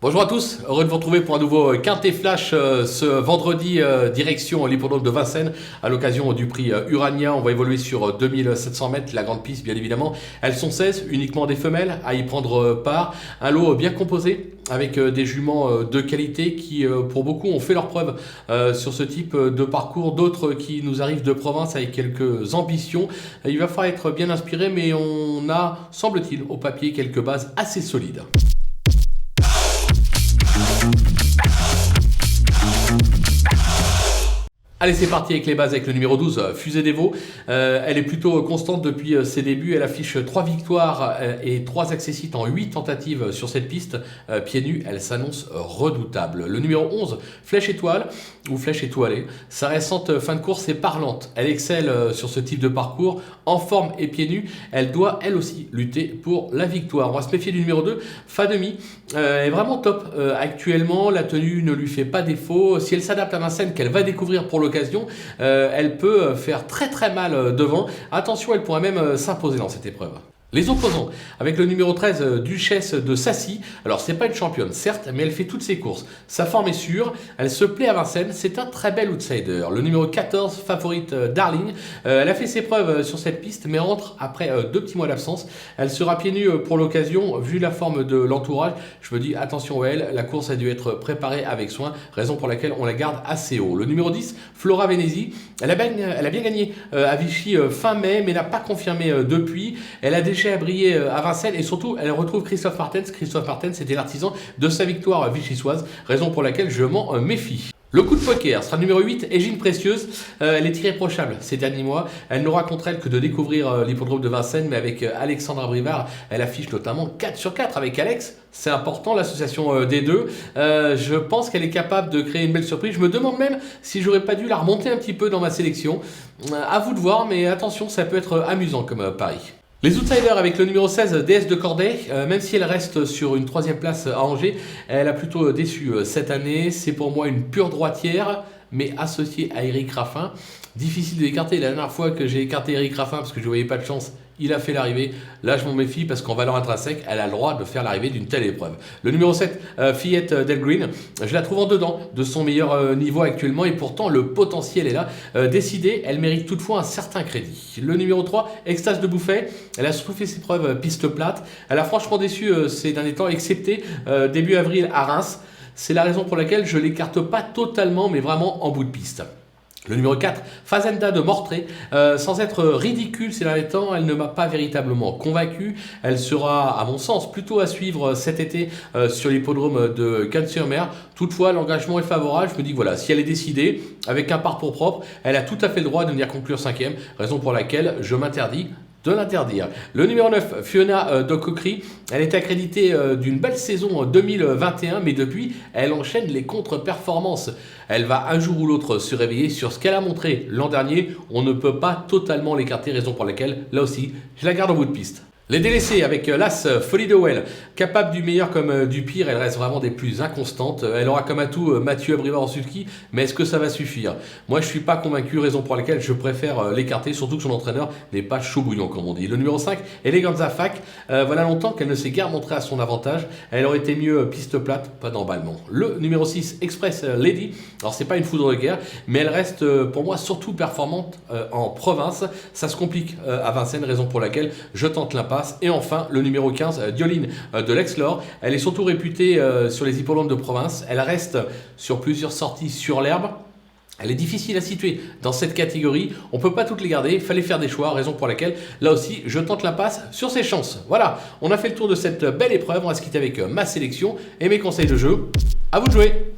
Bonjour à tous, heureux de vous retrouver pour un nouveau Quintet Flash ce vendredi direction l'hippodrome de Vincennes à l'occasion du prix Urania. On va évoluer sur 2700 mètres, la grande piste bien évidemment. Elles sont 16, uniquement des femelles à y prendre part. Un lot bien composé avec des juments de qualité qui pour beaucoup ont fait leur preuve sur ce type de parcours. D'autres qui nous arrivent de province avec quelques ambitions. Il va falloir être bien inspiré mais on a, semble-t-il, au papier quelques bases assez solides. Allez, c'est parti avec les bases avec le numéro 12, Fusée des Vaux. Elle est plutôt constante depuis ses débuts. Elle affiche 3 victoires et 3 accessites en 8 tentatives sur cette piste. Pieds nus, elle s'annonce redoutable. Le numéro 11, Flèche Étoile ou Flèche Étoilée. Sa récente fin de course est parlante. Elle excelle sur ce type de parcours. En forme et pieds nus, elle doit elle aussi lutter pour la victoire. On va se méfier du numéro 2, Fademi. Elle est vraiment top. Actuellement, la tenue ne lui fait pas défaut. Si elle s'adapte à Vincennes, qu'elle va découvrir pour l'occasion, elle peut faire très mal devant. Attention, elle pourrait même s'imposer dans cette épreuve. Les opposants, avec le numéro 13, Duchesse de Sassy. Alors, c'est pas une championne, certes, mais elle fait toutes ses courses. Sa forme est sûre, elle se plaît à Vincennes, c'est un très bel outsider. Le numéro 14, favorite Darling. Elle a fait ses preuves sur cette piste, mais rentre après 2 petits mois d'absence. Elle sera pieds nus pour l'occasion, vu la forme de l'entourage. Je me dis, attention à elle, la course a dû être préparée avec soin, raison pour laquelle on la garde assez haut. Le numéro 10, Flora Venezi. Elle a bien gagné à Vichy fin mai, mais n'a pas confirmé depuis. Elle a déjà brillé à Vincennes et surtout elle retrouve Christophe Martens. Christophe Martens était l'artisan de sa victoire vichysoise, raison pour laquelle je m'en méfie. Le coup de poker sera numéro 8, Égine Précieuse. Elle est irréprochable ces derniers mois. Elle n'aura contre elle que de découvrir l'hippodrome de Vincennes, mais avec Alexandra Brivard, elle affiche notamment 4 sur 4 avec Alex. C'est important l'association des deux. Je pense qu'elle est capable de créer une belle surprise. Je me demande même si j'aurais pas dû la remonter un petit peu dans ma sélection. À vous de voir, mais attention, ça peut être amusant comme pari. Les outsiders avec le numéro 16, Déesse de Corday, même si elle reste sur une 3e place à Angers, elle a plutôt déçu cette année. C'est pour moi une pure droitière, mais associée à Eric Raffin. Difficile de l'écarter. La dernière fois que j'ai écarté Eric Raffin parce que je ne voyais pas de chance, il a fait l'arrivée. Là, je m'en méfie parce qu'en valeur intrinsèque, elle a le droit de faire l'arrivée d'une telle épreuve. Le numéro 7, Fillette Del Green, je la trouve en dedans de son meilleur niveau actuellement et pourtant le potentiel est là. Décidée, elle mérite toutefois un certain crédit. Le numéro 3, Extase de Bouffet, elle a surtout fait ses preuves piste plate. Elle a franchement déçu ces derniers temps, excepté début avril à Reims. C'est la raison pour laquelle je ne l'écarte pas totalement, mais vraiment en bout de piste. Le numéro 4, Fazenda de Mortré, sans être ridicule ces derniers temps, elle ne m'a pas véritablement convaincu. Elle sera, à mon sens, plutôt à suivre cet été sur l'hippodrome de Cannes-sur-Mer. Toutefois, l'engagement est favorable. Je me dis que voilà, si elle est décidée, avec un parcours propre, elle a tout à fait le droit de venir conclure 5e, raison pour laquelle je m'interdis de l'interdire. Le numéro 9, Fiona Dococri, elle est accréditée d'une belle saison 2021, mais depuis, elle enchaîne les contre-performances. Elle va un jour ou l'autre se réveiller sur ce qu'elle a montré l'an dernier. On ne peut pas totalement l'écarter, raison pour laquelle, là aussi, je la garde en bout de piste. Les délaissés avec l'As Folie de Well, capable du meilleur comme du pire, elle reste vraiment des plus inconstantes. Elle aura comme atout Mathieu Abrivard en sulky, mais est-ce que ça va suffire? Moi je suis pas convaincu, raison pour laquelle je préfère l'écarter, surtout que son entraîneur n'est pas chaud bouillant comme on dit. Le numéro 5, Eleganza Fac, voilà longtemps qu'elle ne s'est guère montrée à son avantage. Elle aurait été mieux piste plate, pas d'emballement. Le numéro 6, Express Lady, alors c'est pas une foudre de guerre, mais elle reste pour moi surtout performante en province. Ça se complique à Vincennes, raison pour laquelle je tente l'impasse. Et enfin, le numéro 15, Dioline de l'Exlore. Elle est surtout réputée sur les hippodromes de province. Elle reste sur plusieurs sorties sur l'herbe. Elle est difficile à situer dans cette catégorie. On ne peut pas toutes les garder. Il fallait faire des choix, raison pour laquelle, là aussi, je tente l'impasse sur ses chances. Voilà, on a fait le tour de cette belle épreuve. On va se quitter avec ma sélection et mes conseils de jeu. À vous de jouer!